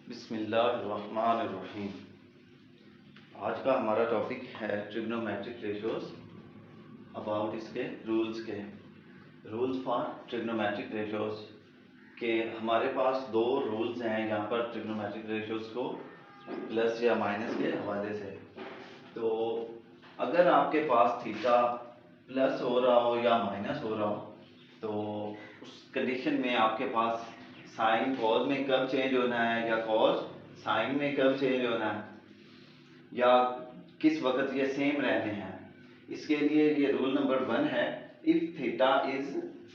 बिस्मिल्लाहिर्रहमानिर्रहीम। आज का हमारा टॉपिक है ट्रिग्नोमेट्रिक रेशियोज। अबाउट इसके रूल्स फॉर ट्रिग्नोमेट्रिक रेशियोज के हमारे पास दो रूल्स हैं यहाँ पर ट्रिग्नोमेट्रिक रेशियोज को प्लस या माइनस के हवाले से। तो अगर आपके पास थीटा प्लस हो रहा हो या माइनस हो रहा हो तो उस कंडीशन में आपके पास साइन कॉज में कब चेंज होना है या कॉज साइन में कब चेंज होना है या किस वक्त ये सेम रहने हैं। इसके लिए ये रूल नंबर 1 है, इफ थीटा इज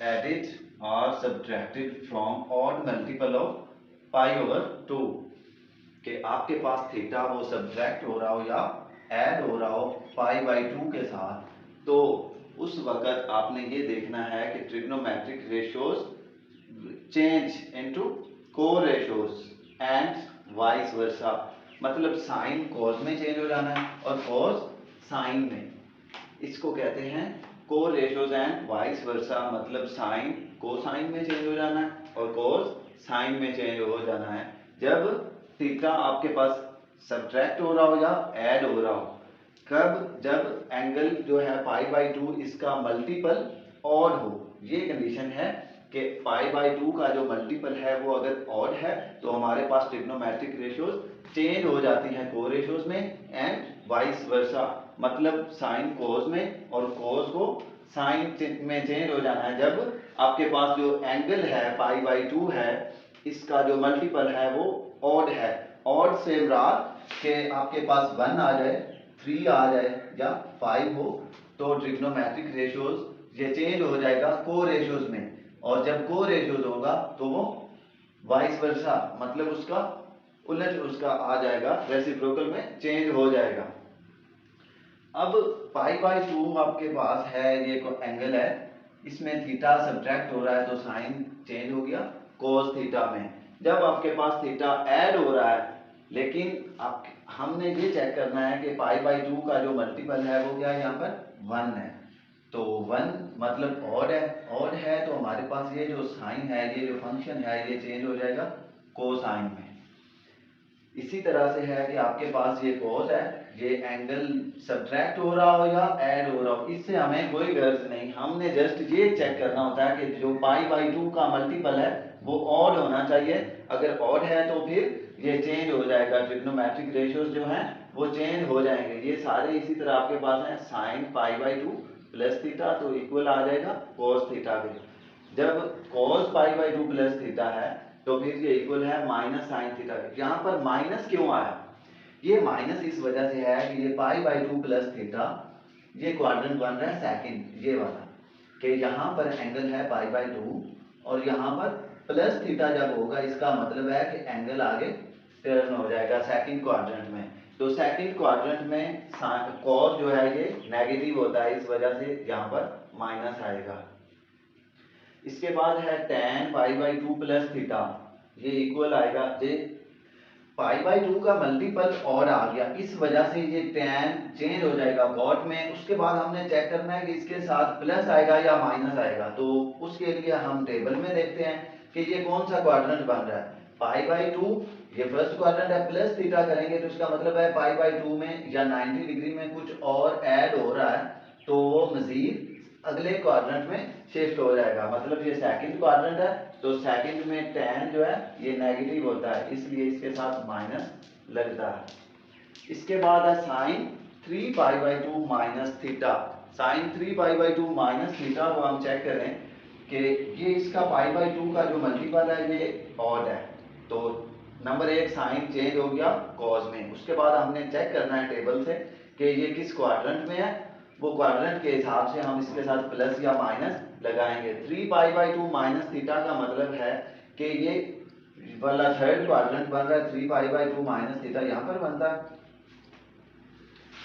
एडेड और subtracted from odd multiple of π/2 कि आपके पास थीटा वो सब्ट्रैक्ट हो रहा हो या ऐड हो रहा हो π/2 के साथ, तो उस वक्त आपने ये देखना है कि trigonometric ratios change into co ratios and vice versa. मतलब साइन कॉज में चेंज हो जाना है और कॉज साइन में। इसको कहते हैं को-रेशियोज एंड वाइस वर्सा। मतलब साइन कोसाइन में चेंज हो जाना है और कॉज साइन में चेंज हो जाना है जब थीटा आपके पास सब्ट्रैक्ट हो रहा हो या ऐड हो रहा हो। कब? जब एंगल जो है π/2 इसका मल्टीपल ऑड हो। ये कंडीशन है कि π/2 का जो मल्टीपल है वो अगर ऑड है तो हमारे पास ट्रिग्नोमेट्रिक रेशियोज चेंज हो जाती है को रेशियोज में एंड वाइस वर्सा। मतलब साइन कोस में और कोस को साइन में चेंज हो जाना है जब आपके पास जो एंगल है π/2 है इसका जो मल्टीपल है वो ऑड है। ऑड से मुराद कि आपके पास 1 आ जाए, 3 आ जाए या 5 हो तो ट्रिग्नोमेट्रिक रेशियोज ये चेंज हो जाएगा को रेशियोज में, और जब को रेशियोज होगा तो वो वाइस वर्सा मतलब उसका उलट उसका आ जाएगा, रेसिप्रोकल में चेंज हो जाएगा। अब π/2 आपके पास है, ये एंगल है, इसमें थीटा सब्ट्रैक्ट हो रहा है तो साइन चेंज हो गया कोस थीटा में। जब आपके पास थीटा ऐड हो रहा है लेकिन आप हमने ये चेक करना है कि π/2 का जो मल्टीपल है वो क्या है, यहाँ पर 1 है। तो 1 मतलब ऑड है, ऑड है तो हमारे पास ये जो साइन है, ये जो फंक्शन है ये चेंज हो जाएगा कोसाइन में। इसी तरह से है कि आपके पास ये कोस है, ये एंगल सब्ट्रैक्ट हो रहा हो या ऐड हो रहा हो, इससे हमें कोई गर्ज नहीं। हमने जस्ट ये चेक करना होता है कि जो π/2 का मल्टीपल है वो ऑड होना चाहिए। अगर ऑड है तो फिर ये चेंज हो जाएगा, ट्रिग्नोमेट्रिक रेशियोज जो हैं वो चेंज हो जाएंगे। ये सारे इसी तरह आपके पास हैं, साइन π/2 प्लस थीटा तो इक्वल आ जाएगा कोस थीटा के। जब कोस π/2 प्लस थीटा है तो फिर ये इक्वल है माइनस साइन थीटा। यहाँ पर माइनस क्यों आया? ये माइनस इस वजह से है कि ये π/2 प्लस थीटा ये क्वाड्रेंट बन रहा है सेकंड, ये वाला, कि यहाँ पर एंगल है π/2 और यहाँ पर प्लस थीटा जब होगा इसका मतलब है कि एंगल आगे टर्न हो जाएगा सेकंड क्वाड्रेंट में। तो सेकंड क्वाड्रेंट में कॉस जो है ये नेगेटिव होता है, इस वजह से यहाँ पर माइनस आएगा। इसके बाद है tan π/2 प्लस थीटा, ये इक्वल आएगा, ये π/2 का मल्टीपल और आ गया, इस वजह से ये tan चेंज हो जाएगा कॉट में। उसके बाद हमने चेक करना है कि इसके साथ प्लस आएगा या माइनस आएगा। तो उसके लिए हम टेबल में देखते हैं कि ये कौन सा क्वाड्रेंट बन रहा है। π/2 ये फर्स्ट क्वाड्रेंट है, प्लस थीटा करेंगे तो इसका मतलब है π/2 में या 90 डिग्री में कुछ और ऐड हो रहा है तो वो मजीद अगले क्वाड्रेंट में शिफ्ट हो जाएगा। मतलब ये सेकंड क्वाड्रेंट है तो सेकंड में tan जो है ये नेगेटिव होता है, इसलिए इसके साथ माइनस लगता है। इसके बाद है sine 3π/2 minus theta. Sine 3π/2 minus theta को हम चेक करें कि ये इसका π/2 का जो मल्टीपल है ये ऑड है, तो नंबर 1 साइन चेंज हो गया कॉस में। उसके बाद हमने चेक करना है टेबल से कि ये किस क्वाड्रेंट में है, वो क्वाड्रेंट के हिसाब से हम इसके साथ प्लस या माइनस लगाएंगे। 3π/2 माइनस थीटा का मतलब है कि ये वाला थर्ड क्वाड्रेंट बन रहा है, 3π/2 माइनस थीटा यहाँ पर बनता है।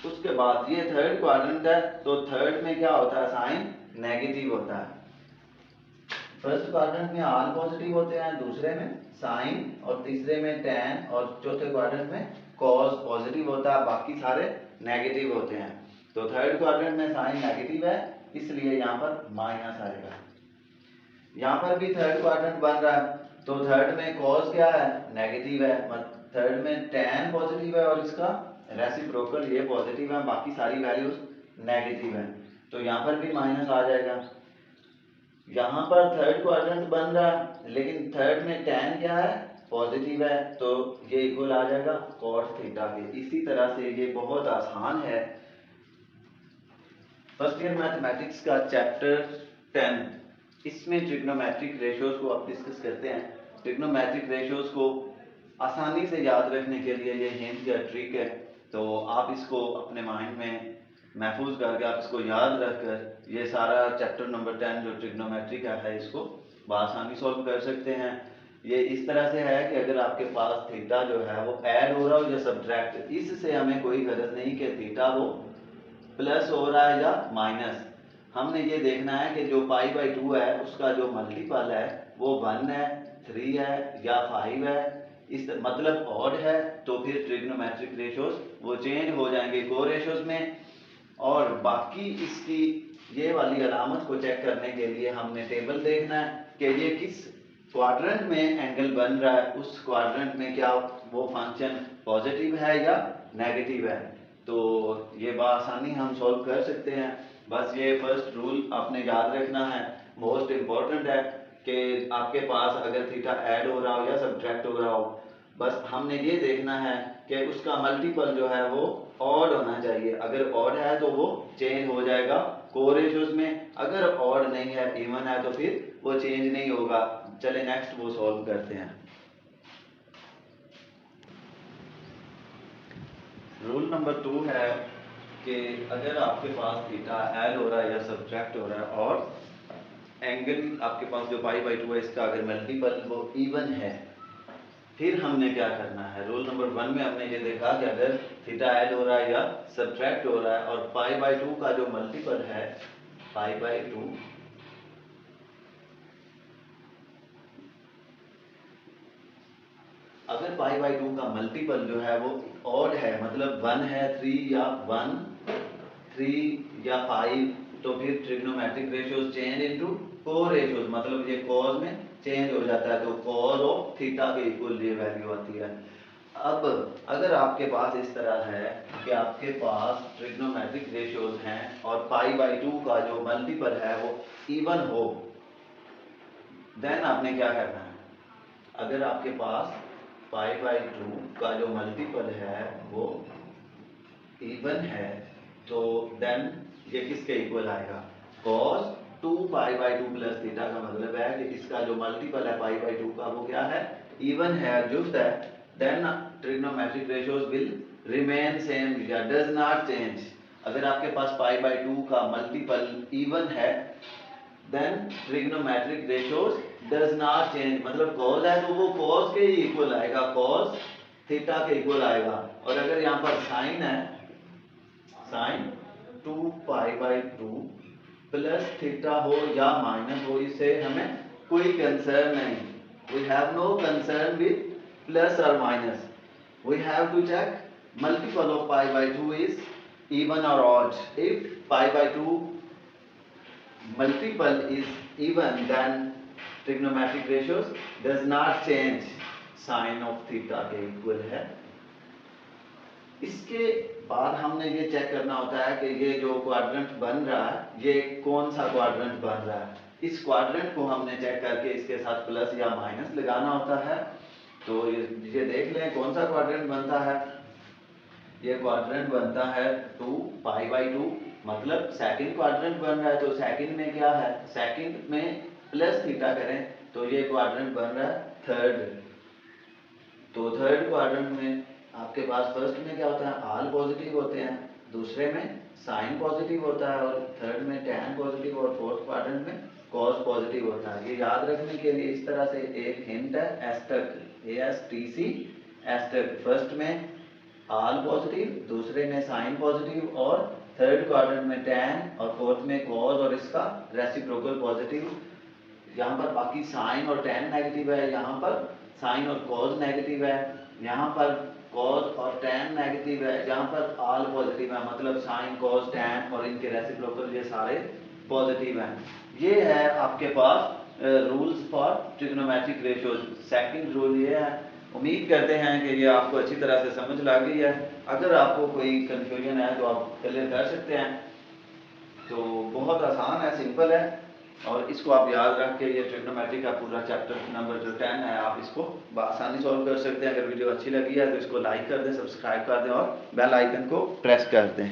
उसके बाद ये थर्ड क्वाड्रेंट है तो थर्ड में क्या होता है, साइन नेगेटिव होता है। फर्स्ट क्वाड्रेंट में आर पॉजिटिव होते हैं, दूसरे में साइन और तीसरे में tan और चौथे क्वाड्रेंट में कॉस पॉजिटिव होता है, बाकी सारे नेगेटिव होते हैं। तो थर्ड क्वाड्रेंट में साइन नेगेटिव है इसलिए यहाँ पर माइनस आएगा। यहाँ पर भी थर्ड क्वाड्रेंट बन रहा है तो थर्ड में कॉस क्या है, नेगेटिव है, थर्ड में tan पॉजिटिव है और इसका रेसिप्रोकल ये पॉजिटिव है, बाकी सारी वैल्यूज नेगेटिव है, तो यहाँ पर भी माइनस आ जाएगा। यहाँ पर थर्ड क्वाड्रेंट बन रहा है लेकिन थर्ड में tan क्या है, पॉजिटिव है, तो ये इक्वल आ जाएगा cos थीटा के। इसी तरह से ये बहुत आसान है। फर्स्ट ईयर मैथमेटिक्स का चैप्टर 10, इसमें ट्रिग्नोमेट्रिक रेशियोज को आप डिस्कस करते हैं। ट्रिग्नोमेट्रिक रेशियोज को आसानी से याद रखने के लिए ये हिंट या ट्रिक है, तो आप इसको अपने माइंड में महफूज करके आप इसको याद रखकर ये सारा चैप्टर नंबर 10 जो ट्रिग्नोमेट्री का है इसको बआसानी सॉल्व कर सकते हैं। ये इस तरह से है कि अगर आपके पास थीटा जो है वो ऐड हो रहा हो या सब्ट्रैक्ट, इससे हमें कोई गरज नहीं कि थीटा वो प्लस हो रहा है या माइनस। हमने ये देखना है कि जो π/2 है उसका जो मल्टीपल है वो 1 है, 3 है या 5 है, इस मतलब ऑड है, तो फिर ट्रिग्नोमेट्रिक रेशियोज वो चेंज हो जाएंगे को रेशियोज में। और बाकी इसकी ये वाली अलामत को चेक करने के लिए हमने टेबल देखना है कि ये किस क्वाड्रेंट में एंगल बन रहा है, उस क्वाड्रेंट में क्या वो फंक्शन पॉजिटिव है या नेगेटिव है, तो ये बआसानी हम सॉल्व कर सकते हैं। बस ये फर्स्ट रूल आपने याद रखना है, मोस्ट इम्पोर्टेंट है कि आपके पास अगर थीटा ऐड हो रहा हो या सब्ट्रैक्ट हो रहा हो, बस हमने ये देखना है कि उसका मल्टीपल जो है वो ऑड होना चाहिए। अगर ऑड है तो वो चेंज हो जाएगा को रेशियोज में, अगर ऑड नहीं है, इवन है, तो फिर वो चेंज नहीं होगा। चले नेक्स्ट वो सॉल्व करते हैं। रूल नंबर 2 है कि अगर आपके पास थीटा ऐड हो रहा है या सब्ट्रैक्ट हो रहा है और एंगल आपके पास जो π/2 है इसका अगर मल्टीपल वो इवन है, फिर हमने क्या करना है। रूल नंबर 1 में हमने ये देखा कि अगर थीटा ऐड हो रहा है या सब्ट्रैक्ट हो रहा है और π/2 का जो मल्टीपल है π/2, अगर π/2 का मल्टीपल जो है वो ऑड है, मतलब 1 है, 3 या 1, 3 या 5, तो फिर ट्रिग्नोमेट्रिक रेशियोज चेंज इनटू को रेशियोज, मतलब ये कॉस में चेंज हो जाता है, तो कॉस ऑफ थीटा के इक्वल ये वैल्यू आती है। अब अगर आपके पास इस तरह है कि आपके पास ट्रिग्नोमेट्रिक रेशियोज हैं और π/2 का जो मल्टीपल है वो इवन हो, देन आपने क्या करना है। अगर आपके पास π/2 का जो मल्टीपल है वो इवन है, तो देन ये किसके इक्वल आएगा, cos 2π/2 प्लस थीटा, का मतलब है कि इसका जो मल्टीपल है π/2 का वो क्या है, इवन है, जुस्त है। Then trigonometric ratios will remain same या डज नॉट चेंज। अगर आपके पास π/2 का मल्टीपल इवन है, then trigonometric ratios does not change, मतलब cos है तो वो cos के ही इक्वल आएगा, cos थीटा के इक्वल आएगा। और अगर यहाँ पर साइन है, साइन 2π/2 प्लस थीटा हो या माइनस हो, इससे हमें कोई कंसर्न नहीं। We have no concern with plus और minus, we have to check multiple of π/2 is even और odd. If π/2 multiple is even, then trigonometric ratios does not change, sin of theta के equal है। इसके बाद हमने ये check करना होता है कि ये जो क्वाड्रेंट बन रहा है ये कौन सा क्वाड्रेंट बन रहा है। इस क्वाड्रेंट को हमने चेक करके इसके साथ प्लस या माइनस लगाना होता है। तो ये देख लें कौन सा क्वाड्रेंट बनता है। ये क्वाड्रेंट बनता है 2π/2, मतलब सेकंड क्वाड्रेंट बन रहा है, तो सेकंड में क्या है, सेकंड में प्लस थीटा करें तो ये क्वाड्रेंट बन रहा है थर्ड। तो थर्ड क्वाड्रेंट में आपके पास फर्स्ट में क्या होता है, ऑल पॉजिटिव होते हैं, दूसरे में साइन पॉजिटिव होता है और थर्ड में टैन पॉजिटिव और फोर्थ क्वाड्रेंट में कॉस पॉजिटिव होता है। ये याद रखने के लिए इस तरह से एक हिंट है, एस्टक, ASTC एस्टक। फर्स्ट में ऑल पॉजिटिव, दूसरे में साइन पॉजिटिव और थर्ड क्वाड्रेंट में टैन और फोर्थ में कॉस और इसका रेसिप्रोकल पॉजिटिव। यहाँ पर बाकी साइन और टैन नेगेटिव है, यहाँ पर साइन और कॉस नेगेटिव है, यहाँ पर कॉस और टैन नेगेटिव है, यहाँ पर ऑल पॉजिटिव है, मतलब साइन कॉस टैन और इनके रेसिप्रोकल ये सारे पॉजिटिव हैं। ये है आपके पास rules for trigonometric ratios. Second rule ये है उम्मीद करते हैं कि ये आपको अच्छी तरह से समझ लग गई है। अगर आपको कोई कन्फ्यूजन है तो आप क्लियर कर सकते हैं। तो बहुत आसान है, सिंपल है, और इसको आप याद रख के ये ट्रिग्नोमेट्री का पूरा चैप्टर नंबर जो 10 है आप इसको आसानी सॉल्व कर सकते हैं। अगर वीडियो अच्छी लगी है तो इसको लाइक कर दें, सब्सक्राइब कर दें और बेल आइकन को प्रेस कर दें।